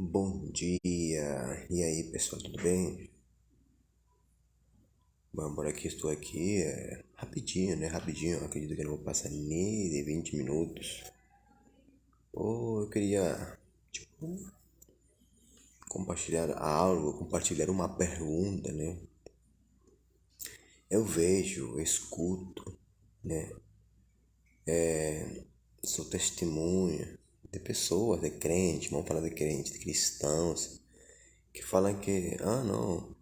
Bom dia! E aí, pessoal, tudo bem? Bom, por aqui estou aqui, rapidinho, né? Rapidinho, eu acredito que eu não vou passar nem de 20 minutos. Ou eu queria, tipo, compartilhar algo, compartilhar uma pergunta, né? Eu vejo, eu escuto, né? Sou testemunha de pessoas, de crentes, vamos falar de crentes, de cristãos, que falam que, não,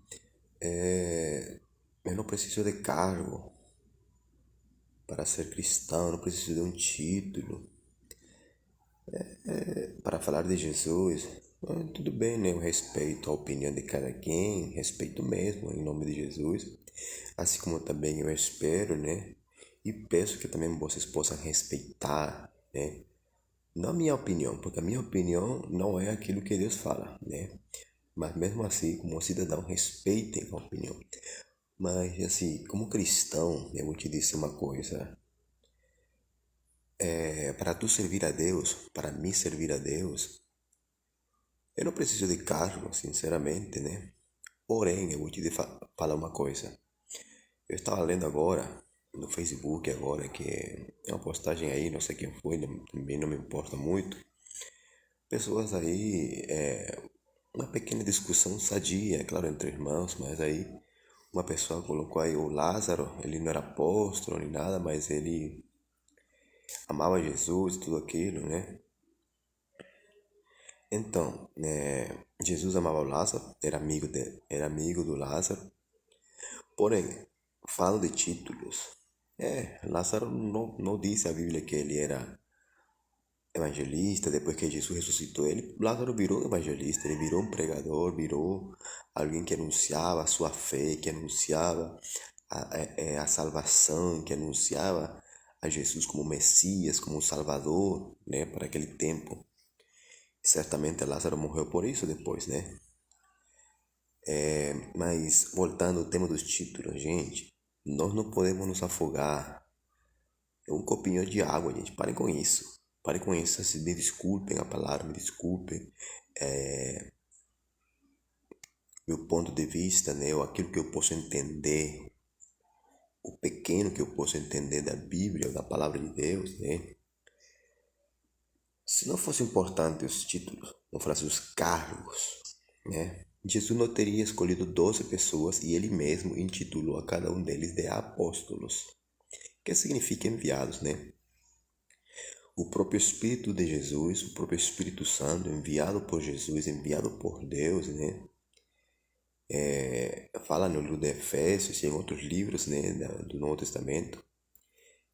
eu não preciso de cargo para ser cristão, não preciso de um título para falar de Jesus. Tudo bem, né? Eu respeito a opinião de cada quem, respeito mesmo, em nome de Jesus. Assim como também eu espero, né? E peço que também vocês possam respeitar, né? Não a minha opinião, porque a minha opinião não é aquilo que Deus fala, né? Mas mesmo assim, como cidadão, respeitem a opinião. Mas assim, como cristão, eu vou te dizer uma coisa. Para tu servir a Deus, para mim servir a Deus, eu não preciso de cargo, sinceramente, né? Porém, eu vou te falar uma coisa. Eu estava lendo agora, no Facebook agora, que é uma postagem aí, não sei quem foi, também não me importa muito. Pessoas aí, uma pequena discussão sadia, é claro, entre irmãos, mas aí uma pessoa colocou aí o Lázaro, ele não era apóstolo nem nada, mas ele amava Jesus e tudo aquilo, né? Então, Jesus amava o Lázaro, era amigo do Lázaro. Porém, falando de títulos, Lázaro não disse a Bíblia que ele era evangelista. Depois que Jesus ressuscitou ele, Lázaro virou um evangelista, ele virou um pregador, virou alguém que anunciava a sua fé, que anunciava a salvação, que anunciava a Jesus como Messias, como Salvador, né, para aquele tempo. Certamente Lázaro morreu por isso depois, né? Mas voltando ao tema dos títulos, gente, nós não podemos nos afogar. É um copinho de água, gente. Parem com isso. Parem com isso. Assim, me desculpem a palavra, me desculpem meu ponto de vista, né? Ou aquilo que eu posso entender, o pequeno que eu posso entender da Bíblia ou da palavra de Deus, né? Se não fosse importante os títulos, não fosse os cargos, né? Jesus não teria escolhido 12 pessoas e ele mesmo intitulou a cada um deles de apóstolos, que significa enviados, né? O próprio Espírito de Jesus, o próprio Espírito Santo, enviado por Jesus, enviado por Deus, né? Fala no livro de Efésios e em outros livros, né, do Novo Testamento,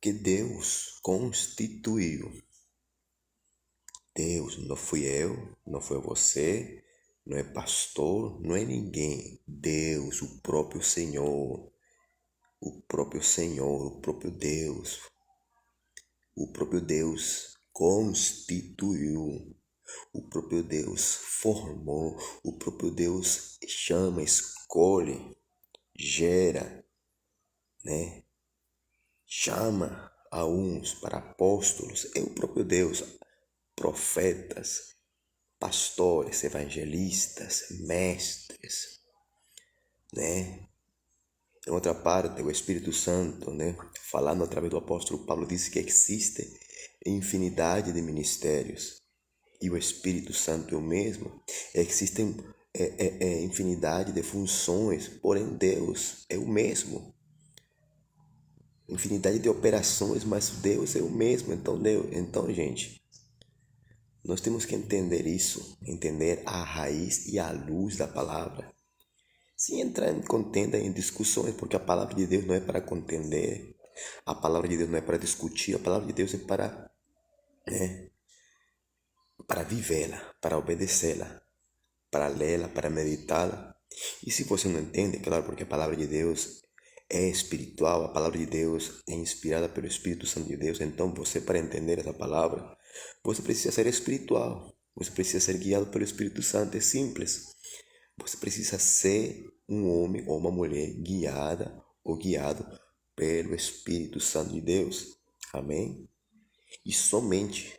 que Deus constituiu. Deus, não fui eu, não foi você, não é pastor, não é ninguém. Deus, o próprio Senhor, o próprio Deus constituiu, o próprio Deus formou, o próprio Deus chama, escolhe, gera, né? Chama a uns para apóstolos, é o próprio Deus, profetas, pastores, evangelistas, mestres, né? Em outra parte, o Espírito Santo, né, falando através do apóstolo Paulo, disse que existe infinidade de ministérios e o Espírito Santo é o mesmo. Existem infinidade de funções, porém Deus é o mesmo. Infinidade de operações, mas Deus é o mesmo. Então, gente, nós temos que entender isso, entender a raiz e a luz da palavra. Sem entrar em contenda, em discussões, porque a palavra de Deus não é para contender, a palavra de Deus não é para discutir, a palavra de Deus é para vivê-la, para obedecê-la, para lê-la, para meditá-la. E se você não entende, claro, porque a palavra de Deus é espiritual, a palavra de Deus é inspirada pelo Espírito Santo de Deus, então você, para entender essa palavra, você precisa ser espiritual, você precisa ser guiado pelo Espírito Santo, é simples. Você precisa ser um homem ou uma mulher guiada ou guiado pelo Espírito Santo de Deus. Amém? E somente,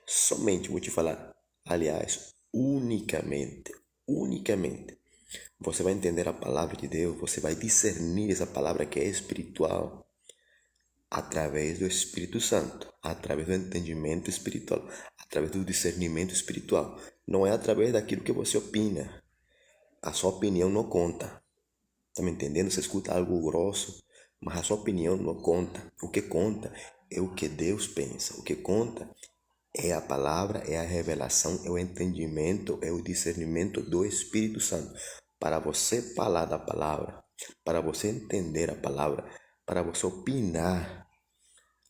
vou te falar, aliás, unicamente, Unicamente. Você vai entender a palavra de Deus, você vai discernir essa palavra que é espiritual através do Espírito Santo, através do entendimento espiritual, através do discernimento espiritual. Não é através daquilo que você opina. A sua opinião não conta. Tá me entendendo? Você escuta algo grosso, mas a sua opinião não conta. O que conta é o que Deus pensa. O que conta é a palavra, é a revelação, é o entendimento, é o discernimento do Espírito Santo. Para você falar da palavra, para você entender a palavra, para você opinar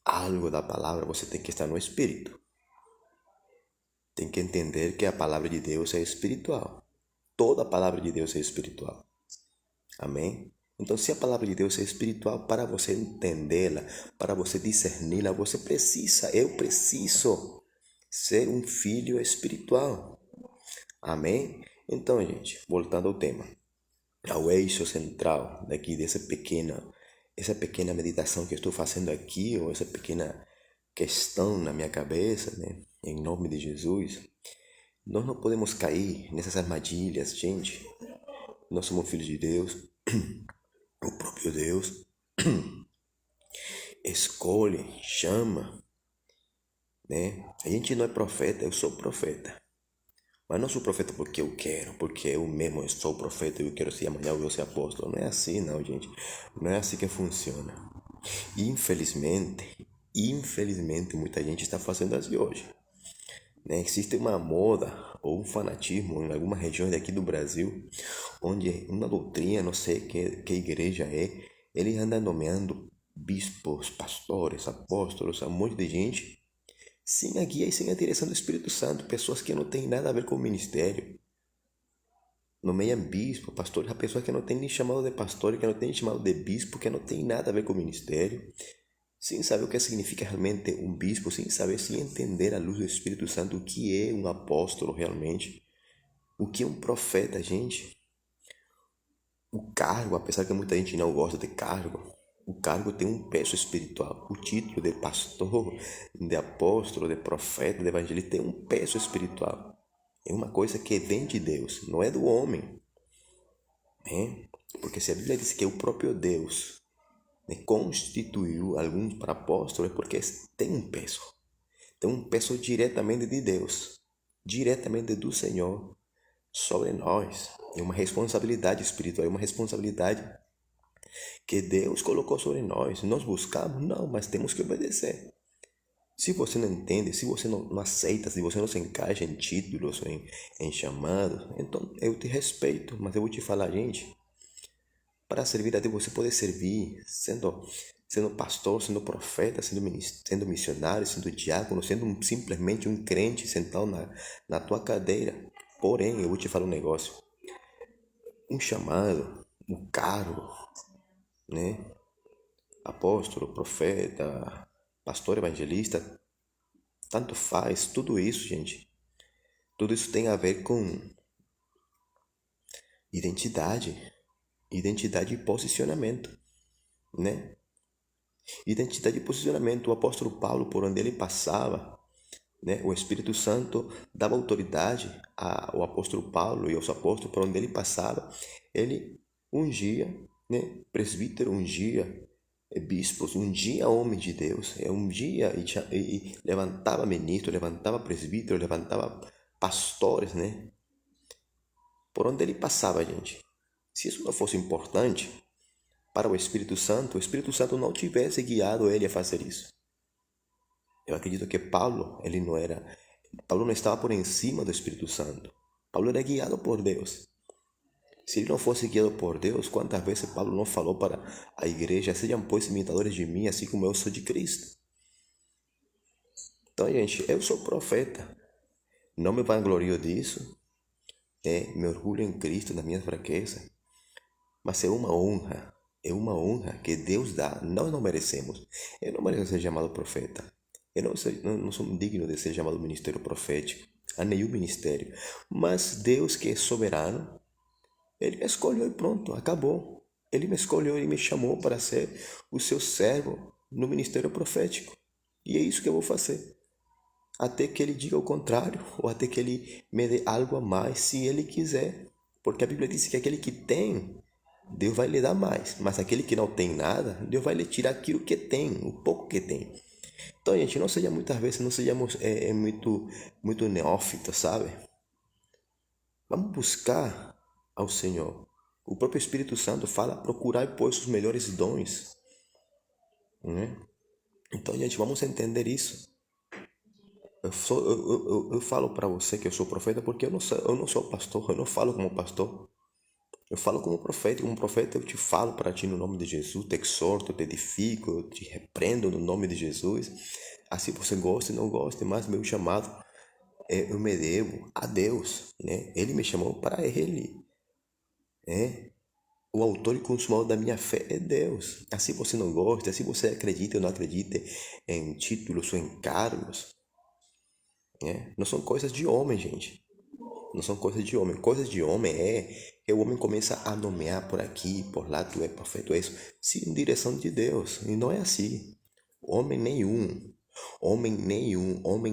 algo da palavra, você tem que estar no Espírito. Tem que entender que a palavra de Deus é espiritual. Toda a palavra de Deus é espiritual. Amém? Então, se a palavra de Deus é espiritual, para você entendê-la, para você discerni-la, você precisa, eu preciso ser um filho espiritual. Amém? Então, gente, voltando ao tema, ao eixo central daqui essa pequena meditação que estou fazendo aqui, ou essa pequena questão na minha cabeça, né? Em nome de Jesus, nós não podemos cair nessas armadilhas, gente. Nós somos filhos de Deus, o próprio Deus escolhe, chama, né? A gente não é profeta, eu sou profeta. Mas não sou profeta porque eu quero, porque eu mesmo sou profeta e eu quero ser amanhã eu vou ser apóstolo. Não é assim não, gente. Não é assim que funciona. Infelizmente, muita gente está fazendo assim hoje. Né? Existe uma moda ou um fanatismo em algumas regiões daqui do Brasil, onde uma doutrina, não sei que igreja é, eles andam nomeando bispos, pastores, apóstolos, um monte de gente, sem a guia e sem a direção do Espírito Santo, pessoas que não têm nada a ver com o ministério. Nomeiam bispo, pastor, a pessoa que não tem nem chamado de pastor, que não tem nem chamado de bispo, que não tem nada a ver com o ministério, sem saber o que significa realmente um bispo, sem saber, sem entender à luz do Espírito Santo o que é um apóstolo realmente, o que é um profeta, gente. O cargo, apesar que muita gente não gosta de cargo, o cargo tem um peso espiritual. O título de pastor, de apóstolo, de profeta, de evangelista tem um peso espiritual. É uma coisa que vem de Deus, não é do homem. Né? Porque se a Bíblia diz que é o próprio Deus, né, constituiu alguns para apóstolos, é porque tem um peso. Tem um peso diretamente de Deus, diretamente do Senhor sobre nós. É uma responsabilidade espiritual, é uma responsabilidade que Deus colocou sobre nós. Nós buscamos? Não, mas temos que obedecer. Se você não entende, se você não aceita, se você não se encaixa em títulos, em chamados, então eu te respeito, mas eu vou te falar, gente, para servir a Deus você pode servir sendo pastor, sendo profeta, sendo missionário, sendo diácono, sendo simplesmente um crente sentado na tua cadeira. Porém, eu vou te falar um negócio. Um chamado, um cargo, né? Apóstolo, profeta, pastor, evangelista, tanto faz, tudo isso, gente. Tudo isso tem a ver com identidade, identidade e posicionamento, né? Identidade e posicionamento. O apóstolo Paulo, por onde ele passava, né? O Espírito Santo dava autoridade ao apóstolo Paulo e aos apóstolos por onde ele passava. Ele ungia, né? Presbítero, ungia bispos, ungia homens de Deus, ungia e levantava ministros, levantava presbíteros, levantava pastores, né? Por onde ele passava, gente. Se isso não fosse importante para o Espírito Santo não tivesse guiado ele a fazer isso. Eu acredito que Paulo não estava por em cima do Espírito Santo. Paulo era guiado por Deus. Se ele não fosse guiado por Deus, quantas vezes Paulo não falou para a igreja, sejam pois imitadores de mim, assim como eu sou de Cristo. Então, gente, eu sou profeta. Não me vanglorio disso. Me orgulho em Cristo, na minha fraqueza. Mas é uma honra que Deus dá. Nós não merecemos. Eu não mereço ser chamado profeta. Eu não sou digno de ser chamado ministério profético, a nenhum ministério. Mas Deus, que é soberano, Ele me escolheu e pronto, acabou. Ele me escolheu, Ele me chamou para ser o seu servo no ministério profético. E é isso que eu vou fazer. até que ele diga o contrário, ou até que ele me dê algo a mais, se ele quiser. Porque a Bíblia diz que aquele que tem, Deus vai lhe dar mais. Mas aquele que não tem nada, Deus vai lhe tirar aquilo que tem, o pouco que tem. Então, gente, não seja muitas vezes, não sejamos muito neófitos, sabe? Vamos buscar ao Senhor. O próprio Espírito Santo fala, procurar, pois, os melhores dons, né? Então, gente, vamos entender isso. Eu falo para você que eu sou profeta porque eu não sou pastor, eu não falo como pastor. Eu falo como profeta eu te falo para ti no nome de Jesus, te exorto, te edifico, eu te repreendo no nome de Jesus. Assim você goste ou não goste, mas meu chamado eu me devo a Deus, né? Ele me chamou para Ele, né? O autor e consumador da minha fé é Deus. Assim você não gosta, assim você acredita ou não acredita em títulos ou em cargos, né? Não são coisas de homem, gente. Não são coisas de homem. Coisas de homem é que o homem começa a nomear por aqui, por lá, tu é profeta, tu é isso, sim, em direção de Deus. E não é assim. Homem nenhum, homem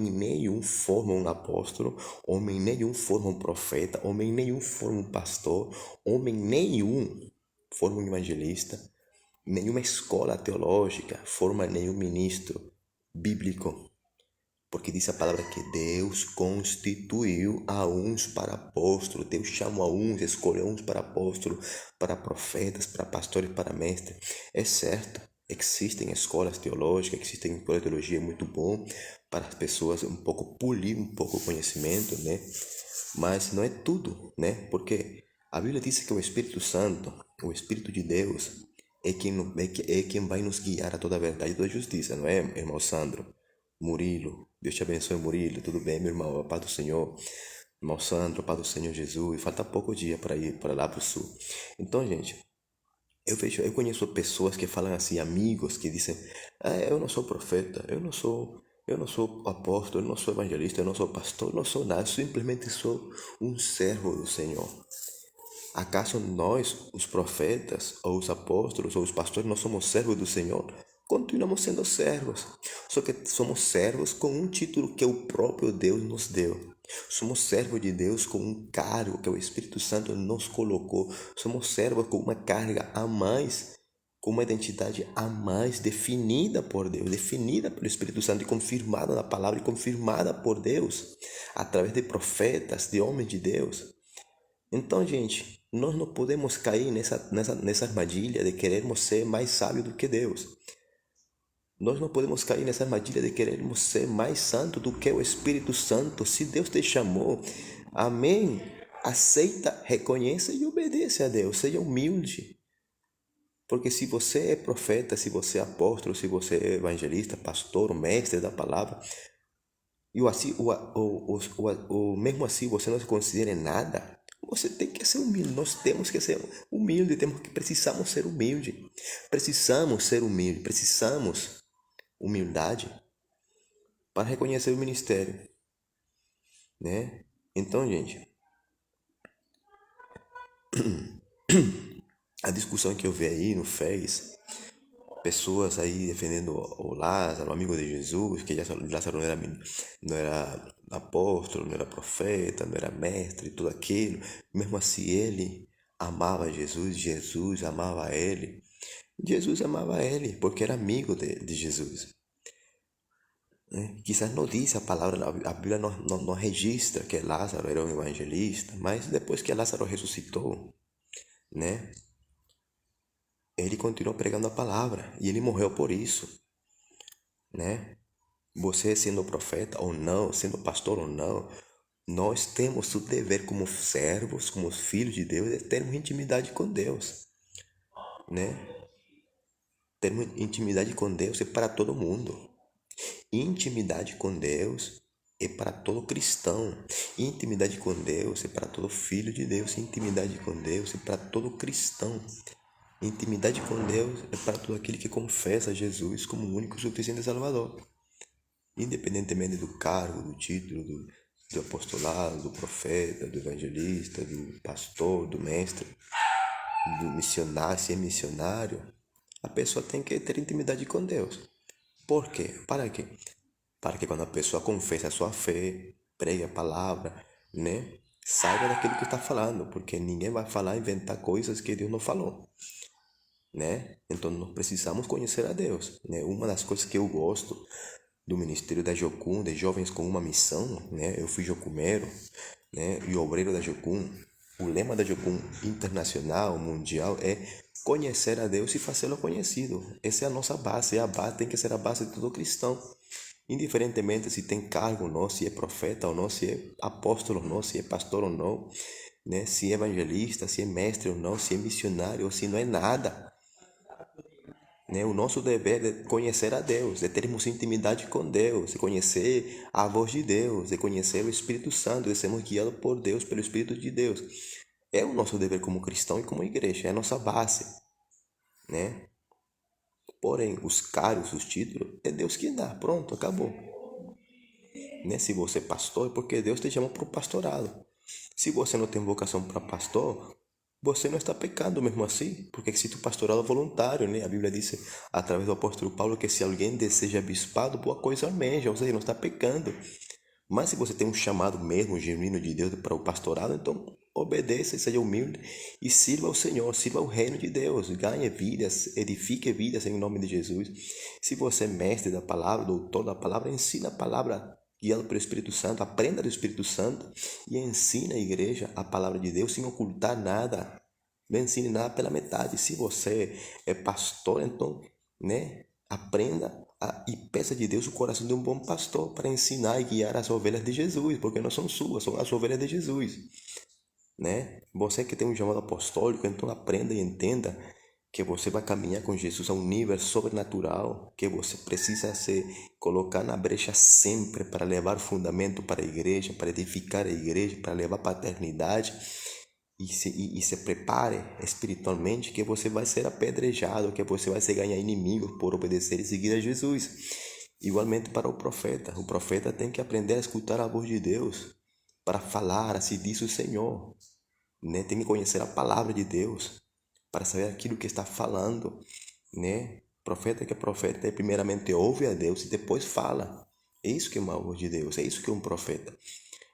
nenhum forma um apóstolo, homem nenhum forma um profeta, homem nenhum forma um pastor, homem nenhum forma um evangelista, nenhuma escola teológica forma nenhum ministro bíblico. Porque diz a palavra que Deus constituiu a uns para apóstolos, Deus chamou a uns, escolheu uns para apóstolos, para profetas, para pastores, para mestres. É certo, existem escolas teológicas, existem escolas de teologia muito bom para as pessoas um pouco polir um pouco o conhecimento, né? Mas não é tudo, né? Porque a Bíblia diz que o Espírito Santo, o Espírito de Deus, é quem vai nos guiar a toda a verdade e toda a justiça, não é, irmão Sandro? Murilo, Deus te abençoe, Murilo, tudo bem, meu irmão? A paz do Senhor, irmão Sandro, a paz do Senhor Jesus. Falta pouco dia para ir para lá para o sul. Então, gente, eu conheço pessoas que falam assim, amigos que dizem, eu não sou profeta, eu não sou apóstolo, eu não sou evangelista, eu não sou pastor, eu não sou nada, eu simplesmente sou um servo do Senhor. Acaso nós, os profetas, ou os apóstolos, ou os pastores, não somos servos do Senhor? Continuamos sendo servos, só que somos servos com um título que o próprio Deus nos deu. Somos servos de Deus com um cargo que o Espírito Santo nos colocou. Somos servos com uma carga a mais, com uma identidade a mais definida por Deus, definida pelo Espírito Santo e confirmada na palavra e confirmada por Deus, através de profetas, de homens de Deus. Então, gente, nós não podemos cair nessa armadilha de querermos ser mais sábios do que Deus. Nós não podemos cair nessa armadilha de querermos ser mais santo do que o Espírito Santo. Se Deus te chamou, amém. Aceita, reconheça e obedece a Deus. Seja humilde. Porque se você é profeta, se você é apóstolo, se você é evangelista, pastor, mestre da palavra, e mesmo assim você não se considera nada, você tem que ser humilde. Nós temos que ser humildes, precisamos ser humildes. Precisamos ser humildes, precisamos humildade para reconhecer o ministério, né? Então, gente, a discussão que eu vi aí no Face, pessoas aí defendendo o Lázaro, o amigo de Jesus, que Lázaro não era apóstolo, não era profeta, não era mestre, tudo aquilo. Mesmo assim, ele amava Jesus, Jesus amava ele. Jesus amava ele porque era amigo de Jesus. Né? Quizás não diz a palavra, a Bíblia não registra que Lázaro era um evangelista, mas depois que Lázaro ressuscitou, né? Ele continuou pregando a palavra e ele morreu por isso, né? Você sendo profeta ou não, sendo pastor ou não, nós temos o dever como servos, como filhos de Deus, de termos intimidade com Deus, né? Termos intimidade com Deus é para todo mundo. Intimidade com Deus é para todo cristão. Intimidade com Deus é para todo filho de Deus. Intimidade com Deus é para todo cristão. Intimidade com Deus é para todo aquele que confessa Jesus como o único e suficiente Salvador. Independentemente do cargo, do título, do apostolado, do profeta, do evangelista, do pastor, do mestre, do missionário, se é missionário, a pessoa tem que ter intimidade com Deus. Por quê? Para quê? para que quando a pessoa confesse a sua fé, pregue a palavra, né? Saiba daquilo que está falando, porque ninguém vai falar, inventar coisas que Deus não falou, né? Então nós precisamos conhecer a Deus, né? Uma das coisas que eu gosto do Ministério da Jocum, de Jovens com uma Missão, né? Eu fui jocumero, né? E obreiro da Jocum. O lema da Jocum internacional, mundial, é conhecer a Deus e fazê-lo conhecido. Essa é a nossa base, tem que ser a base de todo cristão. Indiferentemente se tem cargo ou não, se é profeta ou não, se é apóstolo ou não, se é pastor ou não, né? Se é evangelista, se é mestre ou não, se é missionário ou se não é nada. Né? O nosso dever é conhecer a Deus, é termos intimidade com Deus, é conhecer a voz de Deus, é conhecer o Espírito Santo, é sermos guiados por Deus, pelo Espírito de Deus. É o nosso dever como cristão e como igreja, é a nossa base, né? Porém, os cargos, os títulos, é Deus que dá, pronto, acabou. Né? Se você é pastor, é porque Deus te chama para o pastorado. Se você não tem vocação para pastor, você não está pecando mesmo assim, porque existe o pastorado voluntário, né? A Bíblia diz, através do apóstolo Paulo, que se alguém deseja bispado, boa coisa almeja, ou seja, não está pecando. Mas se você tem um chamado mesmo, genuíno de Deus para o pastorado, então obedeça, seja humilde e sirva ao Senhor, sirva ao reino de Deus, ganhe vidas, edifique vidas em nome de Jesus. Se você é mestre da palavra, doutor da palavra, ensina a palavra guiado pelo Espírito Santo, aprenda do Espírito Santo e ensine a igreja a palavra de Deus sem ocultar nada. Não ensine nada pela metade. Se você é pastor, então, né, aprenda e peça de Deus o coração de um bom pastor para ensinar e guiar as ovelhas de Jesus, porque não são suas, são as ovelhas de Jesus, né? Você que tem um chamado apostólico, então aprenda e entenda que você vai caminhar com Jesus a um nível sobrenatural, que você precisa se colocar na brecha sempre para levar fundamento para a igreja, para edificar a igreja, para levar paternidade e se prepare espiritualmente, que você vai ser apedrejado, que você vai se ganhar inimigos por obedecer e seguir a Jesus. Igualmente para o profeta tem que aprender a escutar a voz de Deus para falar, assim diz o Senhor, né? Tem que conhecer a palavra de Deus para saber aquilo que está falando, né? Profeta que é profeta, primeiramente ouve a Deus e depois fala. É isso que é uma voz de Deus, é isso que é um profeta.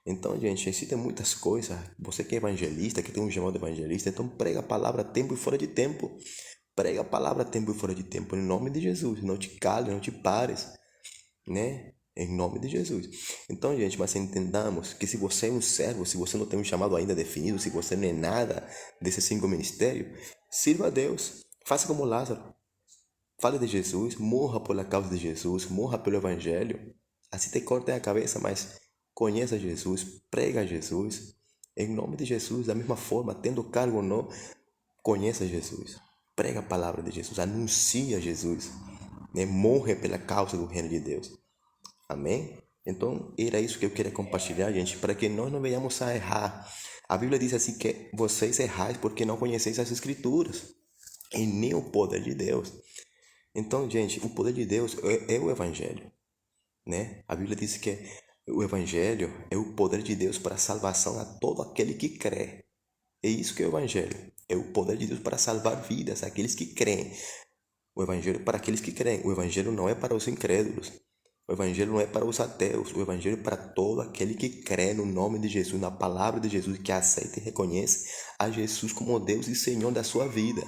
Então, gente, existem muitas coisas. Você que é evangelista, que tem um chamado de evangelista, então prega a palavra a tempo e fora de tempo. Prega a palavra a tempo e fora de tempo, em nome de Jesus. Não te cales, não te pares, né? Em nome de Jesus. Então, gente, mas entendamos que se você é um servo, se você não tem um chamado ainda definido, se você não é nada desses 5 ministérios, sirva a Deus. Faça como Lázaro. Fale de Jesus, morra pela causa de Jesus, morra pelo Evangelho. Assim te cortem a cabeça, mas conheça Jesus, prega Jesus. Em nome de Jesus, da mesma forma, tendo cargo ou não, conheça Jesus. Prega a palavra de Jesus, anuncia Jesus. Né? Morre pela causa do reino de Deus. Amém? Então, era isso que eu queria compartilhar, gente, para que nós não venhamos a errar. A Bíblia diz assim que vocês errais porque não conheceis as Escrituras e nem o poder de Deus. Então, gente, o poder de Deus é o Evangelho, né? A Bíblia diz que o Evangelho é o poder de Deus para a salvação a todo aquele que crê. É isso que é o Evangelho. É o poder de Deus para salvar vidas, aqueles que creem. O Evangelho é para aqueles que creem. O Evangelho não é para os incrédulos. O Evangelho não é para os ateus. O Evangelho é para todo aquele que crê no nome de Jesus, na palavra de Jesus, que aceita e reconhece a Jesus como Deus e Senhor da sua vida.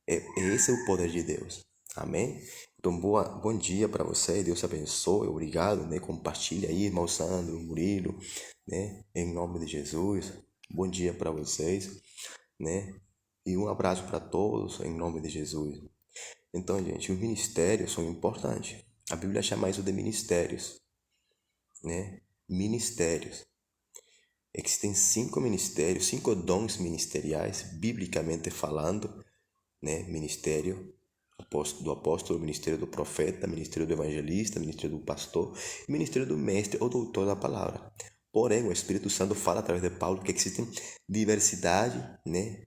Esse é o poder de Deus. Amém? Então, bom dia para você. Deus te abençoe. Obrigado, né? Compartilha aí, irmão Sandro, Murilo, né? Em nome de Jesus. Bom dia para vocês, né? E um abraço para todos, em nome de Jesus. Então, gente, os ministérios são importantes. A Bíblia chama isso de ministérios, né? Ministérios. Existem 5 ministérios, 5 dons ministeriais, biblicamente falando, né? Ministério do apóstolo, ministério do profeta, ministério do evangelista, ministério do pastor, ministério do mestre ou doutor da palavra. Porém, o Espírito Santo fala através de Paulo que existe diversidade, né,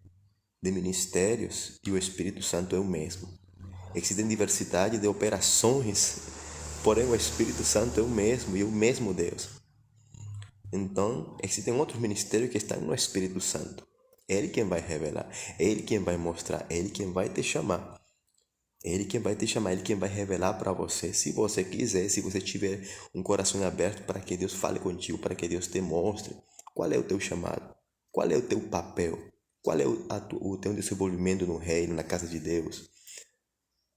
de ministérios e o Espírito Santo é o mesmo. Existe diversidade de operações, porém o Espírito Santo é o mesmo e o mesmo Deus. Então, existem outros ministérios que estão no Espírito Santo. É Ele quem vai revelar, é Ele quem vai mostrar, é Ele quem vai te chamar. Ele quem vai te chamar, Ele quem vai revelar para você. Se você quiser, se você tiver um coração aberto para que Deus fale contigo, para que Deus te mostre qual é o teu chamado, qual é o teu papel, qual é o teu desenvolvimento no reino, na casa de Deus.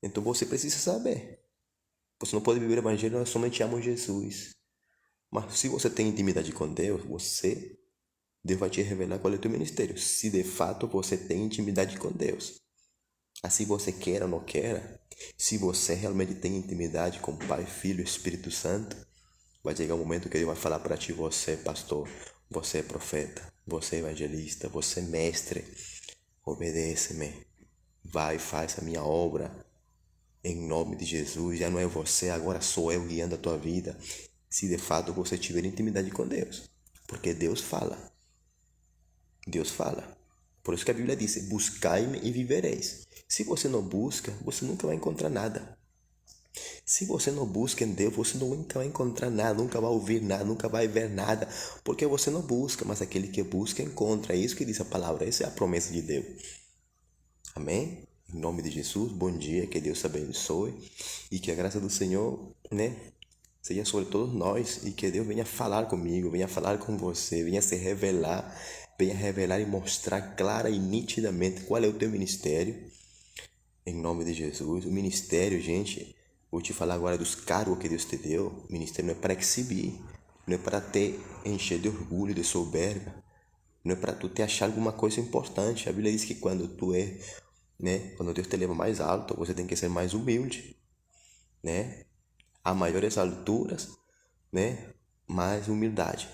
Então você precisa saber. Você não pode viver o evangelho, nós somente amo Jesus. Mas se você tem intimidade com Deus, Deus vai te revelar qual é o teu ministério. Se de fato você tem intimidade com Deus. Assim você queira ou não queira, se você realmente tem intimidade com o Pai, Filho e Espírito Santo, vai chegar um momento que Ele vai falar para ti, você é pastor, você é profeta, você é evangelista, você é mestre, obedece-me, vai e faz a minha obra, em nome de Jesus, já não é você, agora sou eu guiando a tua vida, se de fato você tiver intimidade com Deus, porque Deus fala, Deus fala. Por isso que a Bíblia diz, buscai-me e vivereis. Se você não busca, você nunca vai encontrar nada. Se você não busca em Deus, você nunca vai encontrar nada, nunca vai ouvir nada, nunca vai ver nada, porque você não busca, mas aquele que busca encontra. É isso que diz a palavra, essa é a promessa de Deus. Amém? Em nome de Jesus, bom dia, que Deus te abençoe e que a graça do Senhor, seja sobre todos nós e que Deus venha falar comigo, venha falar com você, venha revelar e mostrar clara e nitidamente qual é o teu ministério. Em nome de Jesus. O ministério, gente, vou te falar agora dos cargos que Deus te deu. O ministério não é para exibir, não é para te encher de orgulho, de soberba, não é para tu te achar alguma coisa importante. A Bíblia diz que quando Deus te leva mais alto, você tem que ser mais humilde, né? A maiores alturas, mais humildade.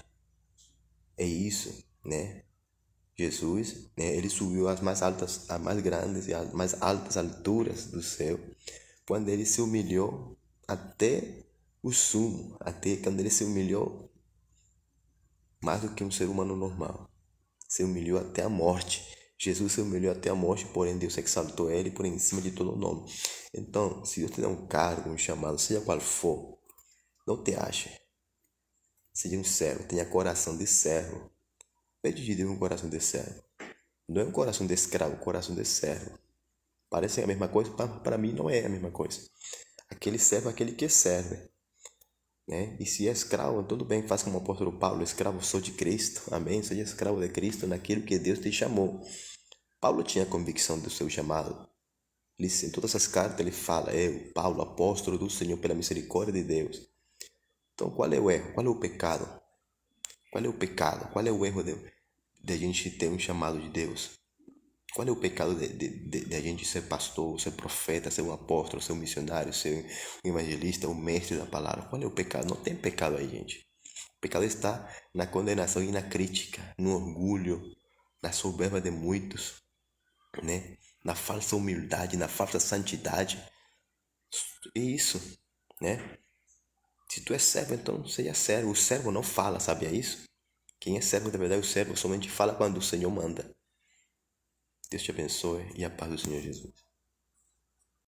É isso, né? Jesus, ele subiu às mais altas, às mais grandes e às mais altas alturas do céu, quando ele se humilhou até o sumo, até quando ele se humilhou mais do que um ser humano normal, se humilhou até a morte. Jesus se humilhou até a morte, porém Deus exaltou ele por em cima de todo o nome. Então, se Deus te dá um cargo, um chamado, seja qual for, não te ache. Seja um servo, tenha coração de servo. Pede de Deus um coração de servo. Não é um coração de escravo, um coração de servo. Parecem a mesma coisa, para mim não é a mesma coisa. Aquele servo é aquele que serve, E se é escravo, tudo bem, faz como o apóstolo Paulo, escravo sou de Cristo, amém? Seja escravo de Cristo naquilo que Deus te chamou. Paulo tinha convicção do seu chamado. Em todas as cartas ele fala, eu, Paulo, apóstolo do Senhor pela misericórdia de Deus. Então qual é o erro? Qual é o pecado? Qual é o pecado? Qual é o erro de a gente ter um chamado de Deus? Qual é o pecado de a gente ser pastor, ser profeta, ser um apóstolo, ser um missionário, ser um evangelista, um mestre da palavra? Qual é o pecado? Não tem pecado aí, gente. O pecado está na condenação e na crítica, no orgulho, na soberba de muitos, na falsa humildade, na falsa santidade. É isso, né? Se tu é servo, então seja servo. O servo não fala, sabia isso? Quem é servo, na verdade, o servo somente fala quando o Senhor manda. Deus te abençoe e a paz do Senhor Jesus.